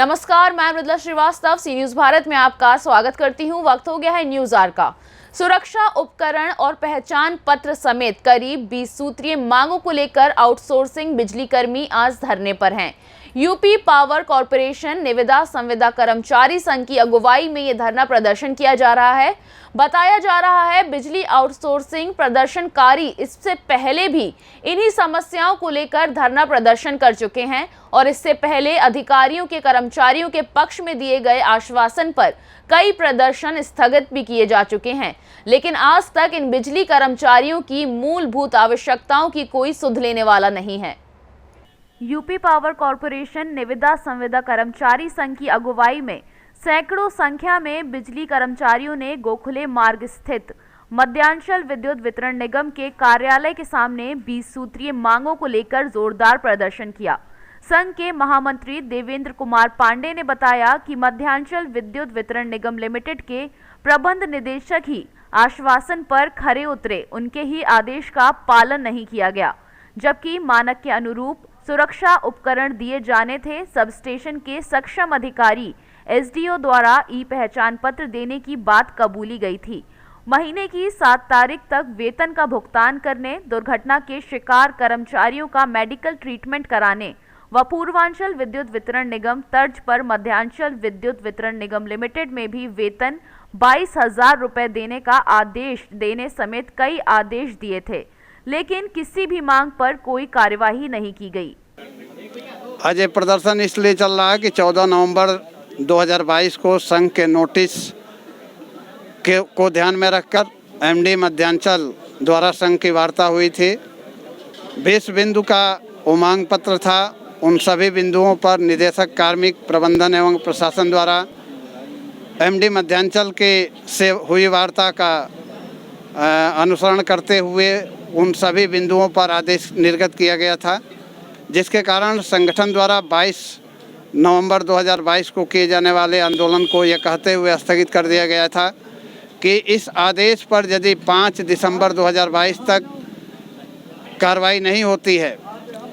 नमस्कार, मैं मृदुला श्रीवास्तव सी न्यूज भारत में आपका स्वागत करती हूं। वक्त हो गया है न्यूज आवर का। सुरक्षा उपकरण और पहचान पत्र समेत करीब 20 सूत्रीय मांगों को लेकर आउटसोर्सिंग बिजली कर्मी आज धरने पर हैं। यूपी पावर कॉरपोरेशन निविदा संविदा कर्मचारी संघ की अगुवाई में ये धरना प्रदर्शन किया जा रहा है। बताया जा रहा है बिजली आउटसोर्सिंग प्रदर्शनकारी इससे पहले भी इन्हीं समस्याओं को लेकर धरना प्रदर्शन कर चुके हैं और इससे पहले अधिकारियों के कर्मचारियों के पक्ष में दिए गए आश्वासन पर कई प्रदर्शन स्थगित भी किए जा चुके हैं, लेकिन आज तक इन बिजली कर्मचारियों की मूलभूत आवश्यकताओं की कोई सुध लेने वाला नहीं है। यूपी पावर कॉरपोरेशन निविदा संविदा कर्मचारी संघ की अगुवाई में सैकड़ों संख्या में बिजली कर्मचारियों ने गोखले मार्ग स्थित मध्यांचल विद्युत वितरण निगम के कार्यालय के सामने 20 सूत्रीय मांगों को लेकर जोरदार प्रदर्शन किया। संघ के महामंत्री देवेंद्र कुमार पांडे ने बताया कि मध्यांचल विद्युत वितरण निगम लिमिटेड के प्रबंध निदेशक ही आश्वासन पर खरे उतरे, उनके ही आदेश का पालन नहीं किया गया, जबकि मानक के अनुरूप सुरक्षा उपकरण दिए जाने थे। सब स्टेशन के सक्षम अधिकारी एसडीओ द्वारा ई पहचान पत्र देने की बात कबूली गई थी। महीने की 7 तारीख तक वेतन का भुगतान करने, दुर्घटना के शिकार कर्मचारियों का मेडिकल ट्रीटमेंट कराने व पूर्वांचल विद्युत वितरण निगम तर्ज पर मध्यांचल विद्युत वितरण निगम लिमिटेड में भी वेतन 22,000 रुपए देने का आदेश देने समेत कई आदेश दिए थे, लेकिन किसी भी मांग पर कोई कार्यवाही नहीं की गई। आज ये प्रदर्शन इसलिए चल रहा है कि 14 नवंबर 2022 को संघ के नोटिस को ध्यान में रखकर एमडी मध्यांचल द्वारा संघ की वार्ता हुई थी। 20 बिंदु का उमांग पत्र था। उन सभी बिंदुओं पर निदेशक कार्मिक प्रबंधन एवं प्रशासन द्वारा एमडी मध्यांचल के से हुई वार्ता का अनुसरण करते हुए उन सभी बिंदुओं पर आदेश निर्गत किया गया था, जिसके कारण संगठन द्वारा 22 नवंबर 2022 को किए जाने वाले आंदोलन को यह कहते हुए स्थगित कर दिया गया था कि इस आदेश पर यदि 5 दिसंबर 2022 तक कार्रवाई नहीं होती है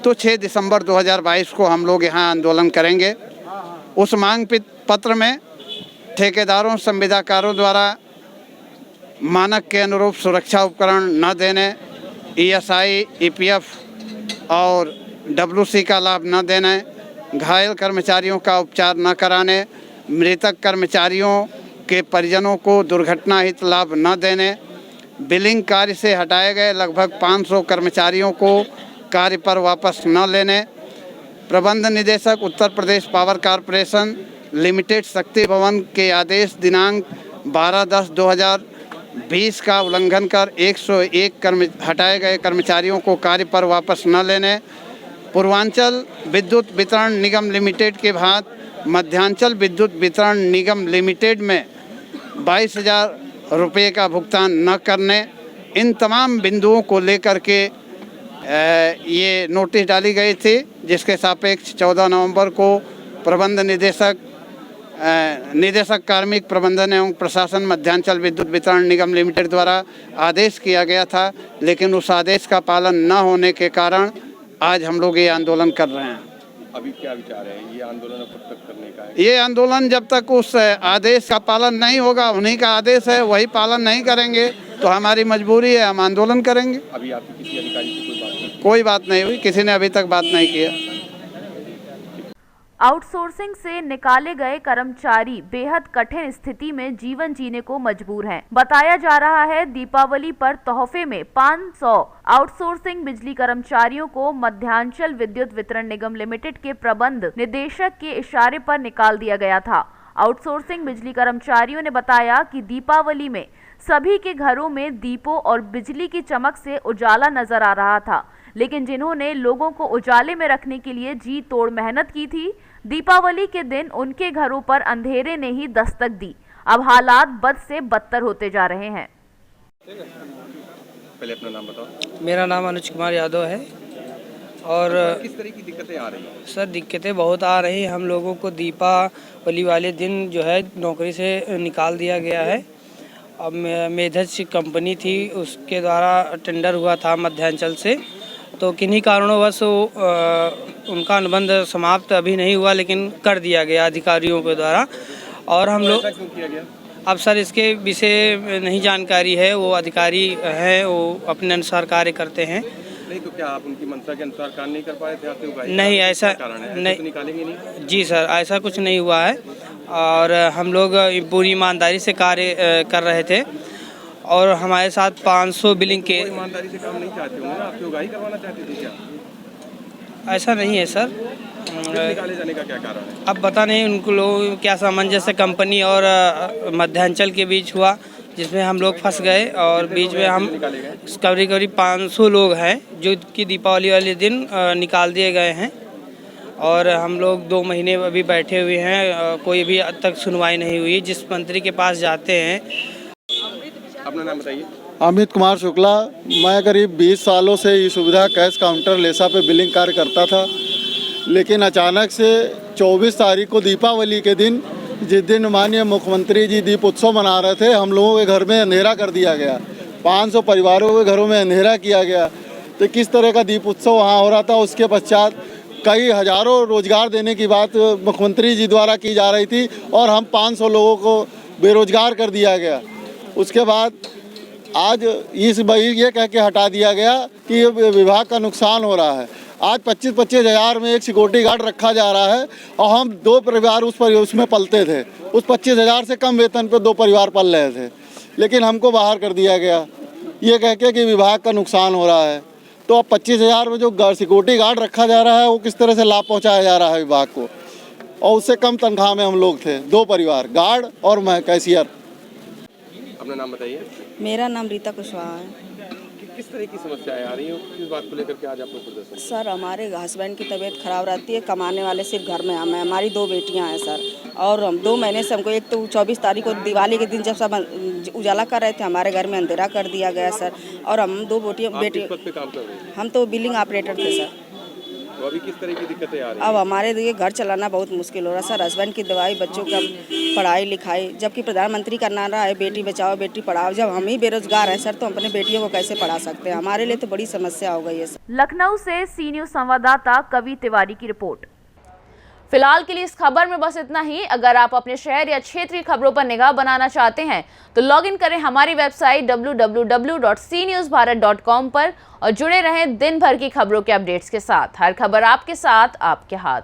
तो 6 दिसंबर 2022 को हम लोग यहाँ आंदोलन करेंगे। उस मांग पत्र में ठेकेदारों संविदाकारों द्वारा मानक के अनुरूप सुरक्षा उपकरण न देने, ईएसआई, ईपीएफ और डब्ल्यूसी का लाभ न देने, घायल कर्मचारियों का उपचार न कराने, मृतक कर्मचारियों के परिजनों को दुर्घटना हित लाभ न देने, बिलिंग कार्य से हटाए गए लगभग 500 कर्मचारियों को कार्य पर वापस न लेने, प्रबंध निदेशक Uttar Pradesh power corporation limited शक्ति भवन के आदेश दिनांक 12/10/2020 का उल्लंघन कर 101 हटाए गए कर्मचारियों को कार्य पर वापस न लेने, पूर्वांचल विद्युत वितरण निगम लिमिटेड के बाद मध्यांचल विद्युत वितरण निगम लिमिटेड में 22,000 रुपये का भुगतान न करने, इन तमाम बिंदुओं को लेकर के ये नोटिस डाली गई थी, जिसके सापेक्ष 14 नवंबर को प्रबंध निदेशक कार्मिक प्रबंधन एवं प्रशासन मध्यांचल विद्युत वितरण निगम लिमिटेड द्वारा आदेश किया गया था, लेकिन उस आदेश का पालन न होने के कारण आज हम लोग ये आंदोलन कर रहे हैं। अभी क्या विचार है, ये आंदोलन कब तक करने का है? ये आंदोलन जब तक उस आदेश का पालन नहीं होगा, उन्हीं का आदेश है, वही पालन नहीं करेंगे तो हमारी मजबूरी है, हम आंदोलन करेंगे। अभी आपकी किसी अधिकारी से कोई बात नहीं हुई, किसी ने अभी तक बात नहीं किया। आउटसोर्सिंग से निकाले गए कर्मचारी बेहद कठिन स्थिति में जीवन जीने को मजबूर हैं। बताया जा रहा है दीपावली पर तोहफे में 500 आउटसोर्सिंग बिजली कर्मचारियों को मध्यांचल विद्युत वितरण निगम लिमिटेड के प्रबंध निदेशक के इशारे पर निकाल दिया गया था। आउटसोर्सिंग बिजली कर्मचारियों ने बताया कि दीपावली में सभी के घरों में दीपों और बिजली की चमक से उजाला नजर आ रहा था, लेकिन जिन्होंने लोगों को उजाले में रखने के लिए जी तोड़ मेहनत की थी, दीपावली के दिन उनके घरों पर अंधेरे ने ही दस्तक दी। अब हालात बद से बदतर होते जा रहे हैं। पहले अपना नाम बताओ। मेरा नाम अनुज कुमार यादव है। और किस तरह की दिक्कतें आ रही हैं? सर दिक्कतें बहुत आ रही हैं। हम लोगों को दीपावली वाले दिन जो है नौकरी से निकाल दिया गया है। अब मेधज कंपनी थी, उसके द्वारा टेंडर हुआ था मध्यांचल से, तो किन्हीं कारणोंवश उनका अनुबंध समाप्त अभी नहीं हुआ, लेकिन कर दिया गया अधिकारियों के द्वारा। और हम लोग ऐसा क्यों किया गया? अब सर इसके विषय में नहीं जानकारी है, वो अधिकारी हैं, वो अपने अनुसार कार्य करते हैं। नहीं तो क्या आप उनकी मंशा के अनुसार कार्य नहीं कर पाए थे? आपके उगाही नहीं, का ऐसा क्या कारण है? ऐसे नहीं। तो निकालेंगे नहीं। जी सर, ऐसा कुछ नहीं हुआ है और हम लोग पूरी ईमानदारी से कार्य कर रहे थे और हमारे साथ 500 बिलिंग के। कोई ईमानदारी से काम नहीं चाहते होंगे ना? आपकी उगाही करवाना चाहते थे क्या? ऐसा नहीं है सर। फिर निकाले जाने का क्या कारण है? अब पता नहीं उनको लोग क्या सामंजस्य कंपनी और मध्यांचल के बीच हुआ, जिसमें हम लोग फंस गए और बीच में हम निकाले गए। करीब करीब 500 लोग हैं जो कि दीपावली वाले दिन निकाल दिए गए हैं और हम लोग 2 महीने अभी बैठे हुए हैं, कोई भी अब तक सुनवाई नहीं हुई। जिस मंत्री के पास जाते हैं। अपना नाम बताइए। अमित कुमार शुक्ला। मैं करीब 20 सालों से ये सुविधा कैश काउंटर लेसा पे बिलिंग कार्य करता था, लेकिन अचानक से 24 तारीख को दीपावली के दिन, जिस दिन माननीय मुख्यमंत्री जी दीप उत्सव मना रहे थे, हम लोगों के घर में अंधेरा कर दिया गया। 500 परिवारों के घरों में अंधेरा किया गया। तो किस तरह का दीप उत्सव वहाँ हो रहा था, उसके पश्चात कई हज़ारों रोजगार देने की बात मुख्यमंत्री जी द्वारा की जा रही थी और हम 500 लोगों को बेरोजगार कर दिया गया। उसके बाद आज इस ये कह के हटा दिया गया कि विभाग का नुकसान हो रहा है। आज 25-25 हज़ार में एक सिक्योरिटी गार्ड रखा जा रहा है और हम 2 परिवार उसमें पलते थे। उस 25 हज़ार से कम वेतन पे 2 परिवार पल रहे थे, लेकिन हमको बाहर कर दिया गया ये कह के कि विभाग का नुकसान हो रहा है। तो अब 25 हज़ार में जो सिक्योरिटी गार्ड रखा जा रहा है वो किस तरह से लाभ पहुँचाया जा रहा है विभाग को, और उससे कम तनख्वाह में हम लोग थे, 2 परिवार, गार्ड और मैं कैशियर। अपना नाम बताइए। मेरा नाम रीता कुशवाहा है। किस तरह की समस्याएं आ रही हैं, किस बात को लेकर के आज आपको प्रदर्शन? सर, हमारे हस्बैंड की तबीयत ख़राब रहती है, कमाने वाले सिर्फ घर में हम हैं। हमारी 2 बेटियां हैं सर, और हम 2 महीने से हमको, एक तो 24 तारीख को दिवाली के दिन जब सब उजाला कर रहे थे, हमारे घर में अंधेरा कर दिया गया सर। और हम 2 बेटी किस पद पे काम कर रहे हैं? हम तो बिलिंग ऑपरेटर थे सर। तो अभी किस तरह की दिक्कतें आ रही हैं? अब हमारे लिए घर चलाना बहुत मुश्किल हो रहा है सर। हस्बैंड की दवाई, बच्चों का पढ़ाई लिखाई, जबकि प्रधानमंत्री का नारा है बेटी बचाओ बेटी पढ़ाओ। जब हम ही बेरोजगार हैं सर, तो हम अपने बेटियों को कैसे पढ़ा सकते हैं? हमारे लिए तो बड़ी समस्या हो गई है सर। लखनऊ से सी न्यूज़ संवाददाता कवि तिवारी की रिपोर्ट। फिलहाल के लिए इस खबर में बस इतना ही। अगर आप अपने शहर या क्षेत्रीय खबरों पर निगाह बनाना चाहते हैं तो लॉग इन करें हमारी वेबसाइट www.cnewsbharat.com पर और जुड़े रहें दिन भर की खबरों के अपडेट्स के साथ। हर खबर आपके साथ, आपके हाथ।